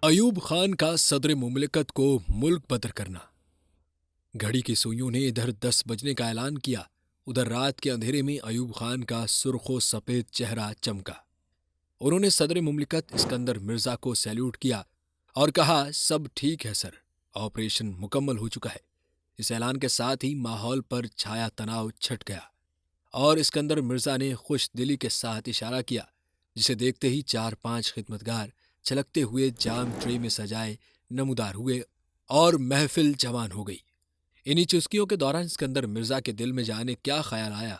ایوب خان کا صدر مملکت کو ملک بدر کرنا۔ گھڑی کی سوئیوں نے ادھر 10 بجنے کا اعلان کیا، ادھر رات کے اندھیرے میں ایوب خان کا سرخ و سفید چہرہ چمکا۔ انہوں نے صدر مملکت اسکندر مرزا کو سیلیوٹ کیا اور کہا، سب ٹھیک ہے سر، آپریشن مکمل ہو چکا ہے۔ اس اعلان کے ساتھ ہی ماحول پر چھایا تناؤ چھٹ گیا اور اسکندر مرزا نے خوش دلی کے ساتھ اشارہ کیا، جسے دیکھتے ہی 4-5 خدمتگار چھلکتے ہوئے جام ٹرے میں سجائے نمودار ہوئے اور محفل جوان ہو گئی۔ انہی چسکیوں کے دوران اسکندر مرزا کے دل میں جانے کیا خیال آیا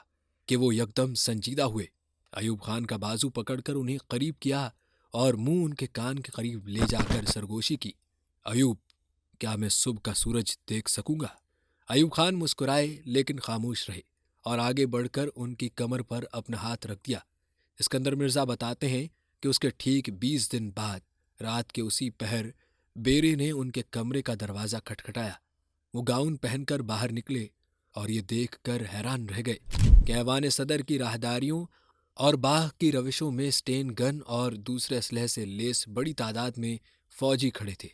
کہ وہ یکدم سنجیدہ ہوئے۔ ایوب خان کا بازو پکڑ کر انہیں قریب کیا اور منہ ان کے کان کے قریب لے جا کر سرگوشی کی۔ ایوب، کیا میں صبح کا سورج دیکھ سکوں گا؟ ایوب خان مسکرائے لیکن خاموش رہے اور آگے بڑھ کر ان کی کمر پر اپنا ہاتھ رکھ دیا۔ اسکندر مرزا بتاتے ہیں کہ اس کے ٹھیک 20 دن بعد رات کے اسی پہر بیرے نے ان کے کمرے کا دروازہ کھٹکھٹایا۔ وہ گاؤن پہن کر باہر نکلے اور یہ دیکھ کر حیران رہ گئے کہ ایوان صدر کی راہداریوں اور باغ کی روشوں میں سٹین گن اور دوسرے اسلحے سے لیس بڑی تعداد میں فوجی کھڑے تھے۔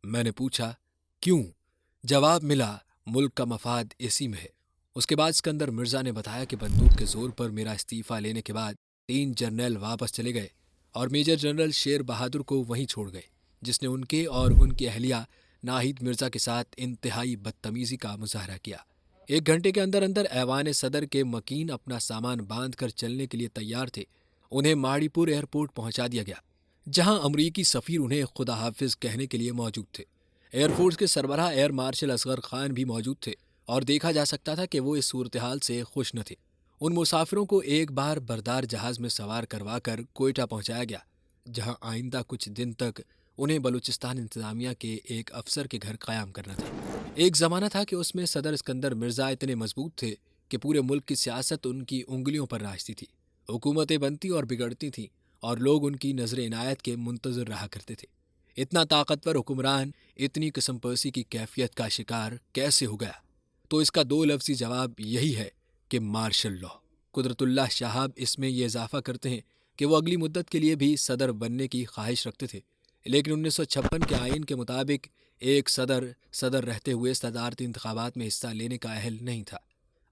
میں نے پوچھا، کیوں؟ جواب ملا، ملک کا مفاد اسی میں ہے۔ اس کے بعد اسکندر مرزا نے بتایا کہ بندوق کے زور پر میرا استعفیٰ لینے کے بعد 3 جرنیل واپس چلے گئے اور میجر جنرل شیر بہادر کو وہیں چھوڑ گئے، جس نے ان کے اور ان کی اہلیہ ناہید مرزا کے ساتھ انتہائی بدتمیزی کا مظاہرہ کیا۔ 1 گھنٹے کے اندر اندر ایوان صدر کے مکین اپنا سامان باندھ کر چلنے کے لیے تیار تھے۔ انہیں ماڑی پور ایئرپورٹ پہنچا دیا گیا، جہاں امریکی سفیر انہیں خدا حافظ کہنے کے لیے موجود تھے۔ ایئر فورس کے سربراہ ایئر مارشل اصغر خان بھی موجود تھے اور دیکھا جا سکتا تھا کہ وہ اس صورتحال سے خوش نہ تھے۔ ان مسافروں کو ایک بار بردار جہاز میں سوار کروا کر کوئٹہ پہنچایا گیا، جہاں آئندہ کچھ دن تک انہیں بلوچستان انتظامیہ کے ایک افسر کے گھر قیام کرنا تھا۔ ایک زمانہ تھا کہ اس میں صدر اسکندر مرزا اتنے مضبوط تھے کہ پورے ملک کی سیاست ان کی انگلیوں پر ناچتی تھی۔ حکومتیں بنتی اور بگڑتی تھیں اور لوگ ان کی نظر عنایت کے منتظر رہا کرتے تھے۔ اتنا طاقتور حکمران اتنی قسم پرسی کی کیفیت کا شکار کیسے ہو گیا؟ تو اس کا 2 لفظی جواب یہی ہے کہ مارشل لاء۔ قدرت اللہ شہاب اس میں یہ اضافہ کرتے ہیں کہ وہ اگلی مدت کے لیے بھی صدر بننے کی خواہش رکھتے تھے، لیکن 1956 کے آئین کے مطابق ایک صدر رہتے ہوئے صدارتی انتخابات میں حصہ لینے کا اہل نہیں تھا۔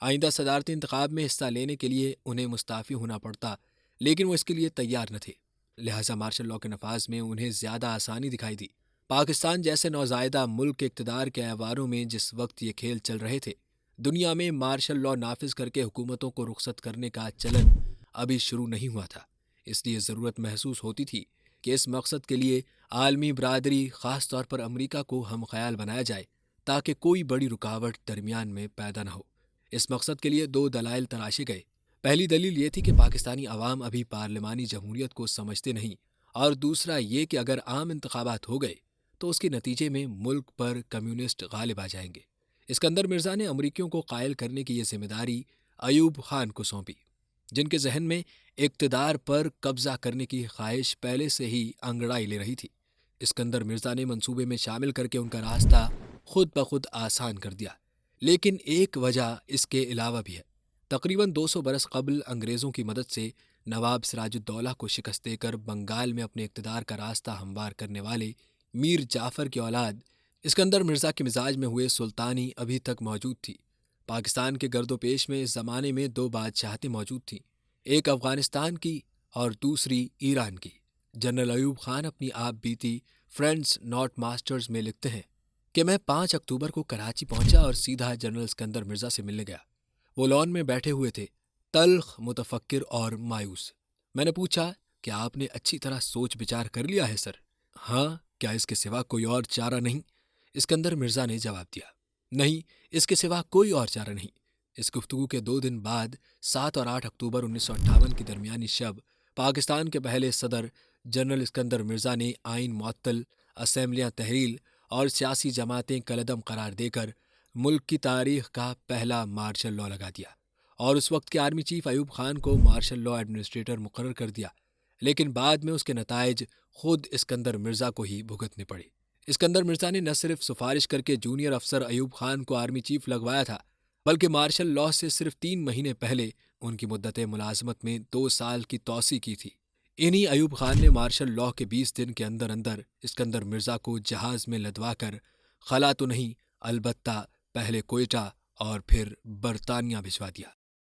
آئندہ صدارتی انتخاب میں حصہ لینے کے لیے انہیں مستعفی ہونا پڑتا، لیکن وہ اس کے لیے تیار نہ تھے، لہٰذا مارشل لاء کے نفاذ میں انہیں زیادہ آسانی دکھائی دی۔ پاکستان جیسے نوزائیدہ ملک کے اقتدار کے ایواروں میں جس وقت یہ کھیل چل رہے تھے، دنیا میں مارشل لاء نافذ کر کے حکومتوں کو رخصت کرنے کا چلن ابھی شروع نہیں ہوا تھا۔ اس لیے ضرورت محسوس ہوتی تھی کہ اس مقصد کے لیے عالمی برادری، خاص طور پر امریکہ کو ہم خیال بنایا جائے تاکہ کوئی بڑی رکاوٹ درمیان میں پیدا نہ ہو۔ اس مقصد کے لیے 2 دلائل تراشے گئے۔ پہلی دلیل یہ تھی کہ پاکستانی عوام ابھی پارلیمانی جمہوریت کو سمجھتے نہیں، اور دوسرا یہ کہ اگر عام انتخابات ہو گئے تو اس کے نتیجے میں ملک پر کمیونسٹ غالب آ جائیں گے۔ اسکندر مرزا نے امریکیوں کو قائل کرنے کی یہ ذمہ داری ایوب خان کو سونپی، جن کے ذہن میں اقتدار پر قبضہ کرنے کی خواہش پہلے سے ہی انگڑائی لے رہی تھی۔ اسکندر مرزا نے منصوبے میں شامل کر کے ان کا راستہ خود بخود آسان کر دیا، لیکن ایک وجہ اس کے علاوہ بھی ہے۔ تقریباً 200 برس قبل انگریزوں کی مدد سے نواب سراج الدولہ کو شکست دے کر بنگال میں اپنے اقتدار کا راستہ ہموار کرنے والے میر جعفر کی اولاد اسکندر مرزا کے مزاج میں ہوئے سلطانی ابھی تک موجود تھی۔ پاکستان کے گرد و پیش میں اس زمانے میں 2 بادشاہتیں موجود تھیں، ایک افغانستان کی اور دوسری ایران کی۔ جنرل ایوب خان اپنی آپ بیتی فرینڈز ناٹ ماسٹرز میں لکھتے ہیں کہ میں 5 اکتوبر کو کراچی پہنچا اور سیدھا جنرل اسکندر مرزا سے ملنے گیا۔ وہ لان میں بیٹھے ہوئے تھے، تلخ، متفکر اور مایوس۔ میں نے پوچھا، کیا آپ نے اچھی طرح سوچ بچار کر لیا ہے سر؟ ہاں، کیا اس کے سوا کوئی اور چارہ نہیں؟ اسکندر مرزا نے جواب دیا، نہیں، اس کے سوا کوئی اور چارہ نہیں۔ اس گفتگو کے 2 دن بعد 7 اور 8 اکتوبر 1958 کی درمیانی شب پاکستان کے پہلے صدر جنرل اسکندر مرزا نے آئین معطل، اسمبلیاں تحلیل اور سیاسی جماعتیں کالعدم قرار دے کر ملک کی تاریخ کا پہلا مارشل لاء لگا دیا اور اس وقت کے آرمی چیف ایوب خان کو مارشل لاء ایڈمنسٹریٹر مقرر کر دیا، لیکن بعد میں اس کے نتائج خود اسکندر مرزا کو ہی بھگتنے پڑے۔ اسکندر مرزا نے نہ صرف سفارش کر کے جونیئر افسر ایوب خان کو آرمی چیف لگوایا تھا، بلکہ مارشل لاء سے صرف 3 مہینے پہلے ان کی مدت ملازمت میں 2 سال کی توسیع کی تھی۔ انہی ایوب خان نے مارشل لاء کے 20 دن کے اندر اندر اسکندر مرزا کو جہاز میں لدوا کر خلا تو نہیں البتہ پہلے کوئٹہ اور پھر برطانیہ بھجوا دیا۔